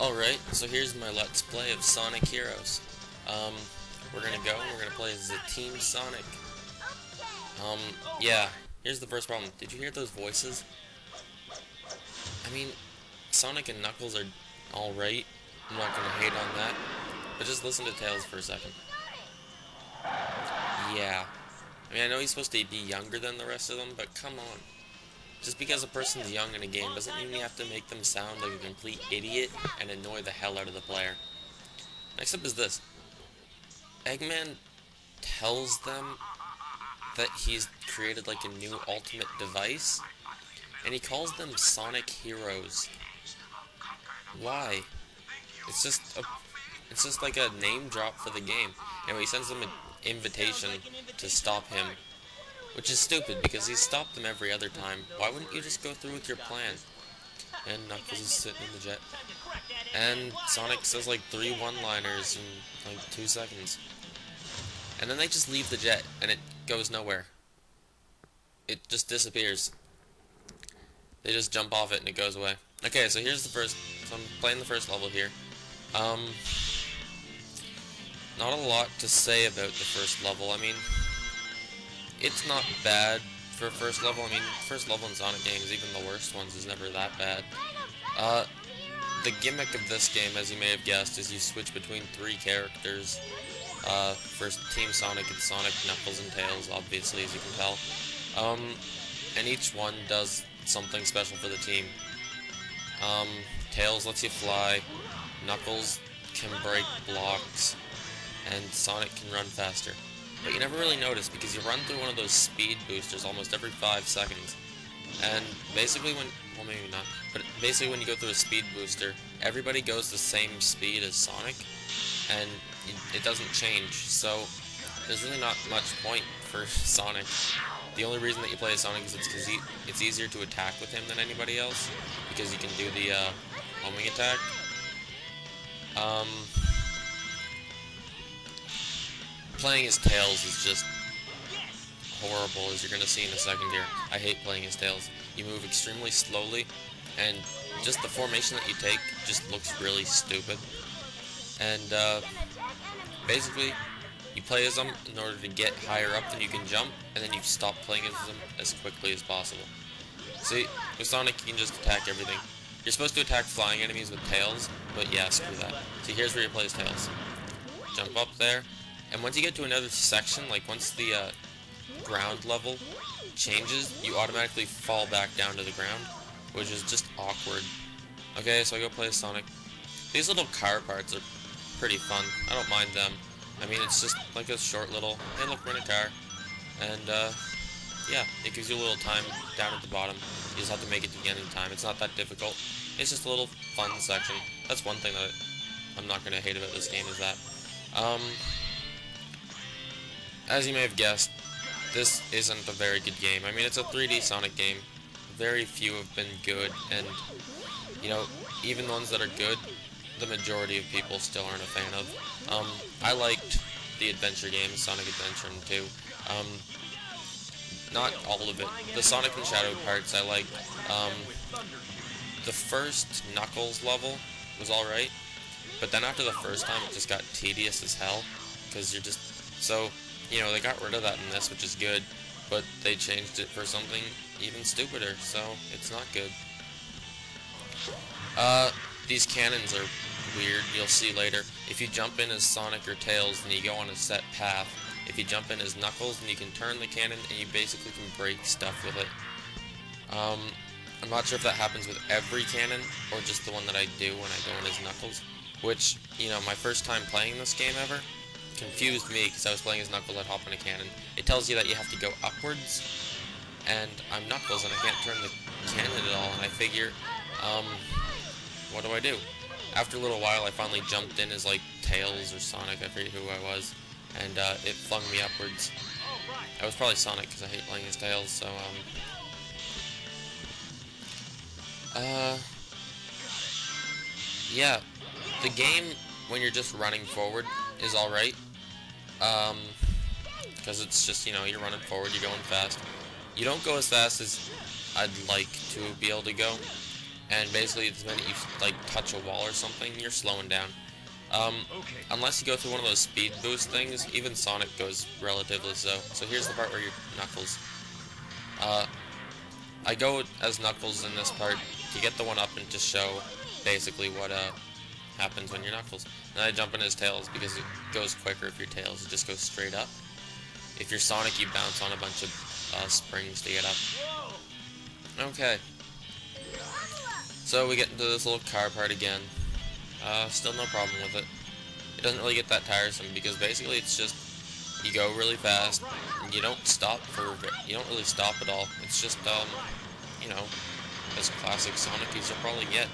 Alright, so here's my Let's Play of Sonic Heroes. We're gonna play as the Team Sonic. Yeah, here's the first problem. Did you hear those voices? I mean, Sonic and Knuckles are alright. I'm not gonna hate on that. But just listen to Tails for a second. Yeah. I mean, I know he's supposed to be younger than the rest of them, but come on. Just because a person's young in a game doesn't mean you have to make them sound like a complete idiot and annoy the hell out of the player. Next up is this. Eggman tells them that he's created like a new ultimate device, and he calls them Sonic Heroes. Why? It's just like a name drop for the game. Anyway, he sends them an invitation to stop him, which is stupid because he's stopped them every other time. Why wouldn't you just go through with your plan? And Knuckles is sitting in the jet. And Sonic says like 3 one-liners in like 2 seconds. And then they just leave the jet and it goes nowhere. It just disappears. They just jump off it and it goes away. Okay, so here's the first, so I'm playing the first level here. Not a lot to say about the first level. I mean, it's not bad for a first level. I mean, first level in Sonic games, even the worst ones, is never that bad. The gimmick of this game, as you may have guessed, is you switch between 3 characters. First, Team Sonic, it's Sonic, Knuckles, and Tails, obviously, as you can tell. And each one does something special for the team. Tails lets you fly, Knuckles can break blocks, and Sonic can run faster. But you never really notice because you run through one of those speed boosters almost every 5 seconds. And basically when, well maybe not, but basically when you go through a speed booster, everybody goes the same speed as Sonic, and it doesn't change, so there's really not much point for Sonic. The only reason that you play as Sonic is because it's easier to attack with him than anybody else, because you can do the homing attack. Playing as Tails is just horrible, as you're going to see in a second here. I hate playing as Tails. You move extremely slowly, and just the formation that you take just looks really stupid. And basically, you play as them in order to get higher up than you can jump, and then you stop playing as them as quickly as possible. See, with Sonic you can just attack everything. You're supposed to attack flying enemies with Tails, but yeah, screw that. See, here's where you play as Tails. Jump up there. And once you get to another section, like once the ground level changes, you automatically fall back down to the ground, which is just awkward. Okay, so I go play as Sonic. These little car parts are pretty fun. I don't mind them. I mean, it's just like a short little, hey look, we're in a car. And yeah, it gives you a little time down at the bottom. You just have to make it to the end in time. It's not that difficult. It's just a little fun section. That's one thing that I'm not going to hate about this game is that. As you may have guessed, this isn't a very good game. I mean, it's a 3D Sonic game. Very few have been good, and, you know, even the ones that are good, the majority of people still aren't a fan of. I liked the adventure games, Sonic Adventure and 2. Not all of it. The Sonic and Shadow parts I liked. The first Knuckles level was alright, but then after the first time it just got tedious as hell, because you're just, so, you know, they got rid of that in this, which is good, but they changed it for something even stupider, so it's not good. These cannons are weird, you'll see later. If you jump in as Sonic or Tails, then you go on a set path. If you jump in as Knuckles, then you can turn the cannon and you basically can break stuff with it. I'm not sure if that happens with every cannon, or just the one that I do when I go in as Knuckles, which, you know, my first time playing this game ever, confused me because I was playing as Knuckles. I'd hop in a cannon. It tells you that you have to go upwards, and I'm Knuckles and I can't turn the cannon at all, and I figure, what do I do? After a little while I finally jumped in as like Tails or Sonic, I forget who I was, and it flung me upwards. I was probably Sonic because I hate playing as Tails, so yeah, the game when you're just running forward is alright, because it's just, you know, you're running forward, you're going fast. You don't go as fast as I'd like to be able to go, and basically the minute you like touch a wall or something, you're slowing down. Unless you go through one of those speed boost things, even Sonic goes relatively slow. So here's the part where you're Knuckles. Uh, I go as Knuckles in this part to get the one up and to show basically what happens when you're Knuckles. And I jump in his Tails because it goes quicker if your Tails. It just goes straight up. If you're Sonic, you bounce on a bunch of springs to get up. Okay. So we get into this little car part again. Still no problem with it. It doesn't really get that tiresome because basically it's just you go really fast and you don't stop you don't really stop at all. It's just you know, as classic Sonic as you'll probably get.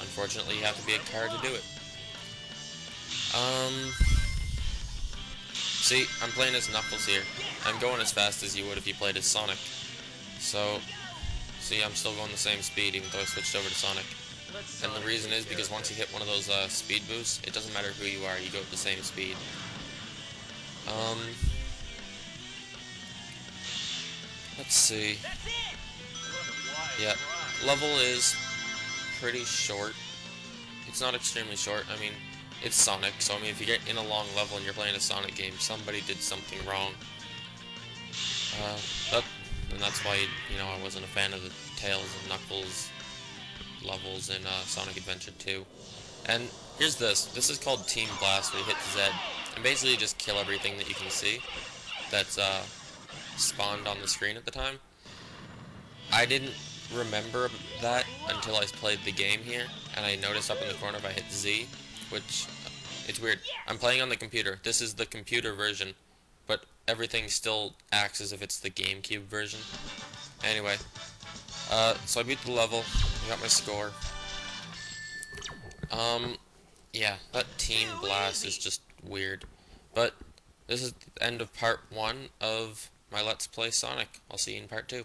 Unfortunately, you have to be a car to do it. See, I'm playing as Knuckles here. I'm going as fast as you would if you played as Sonic. So, see, I'm still going the same speed even though I switched over to Sonic. And the reason is because once you hit one of those speed boosts, it doesn't matter who you are, you go at the same speed. Let's see. Yeah, level is pretty short. It's not extremely short. I mean, it's Sonic, so I mean, if you get in a long level and you're playing a Sonic game, somebody did something wrong. And that's why, you know, I wasn't a fan of the Tails and Knuckles levels in Sonic Adventure 2. And here's this. This is called Team Blast, where you hit Z, and basically you just kill everything that you can see that's spawned on the screen at the time. I didn't remember that until I played the game here, and I noticed up in the corner if I hit Z, which, it's weird. I'm playing on the computer. This is the computer version, but everything still acts as if it's the GameCube version. Anyway, so I beat the level, I got my score. Yeah, that Team Blast is just weird. But this is the end of part 1 of my Let's Play Sonic. I'll see you in part 2.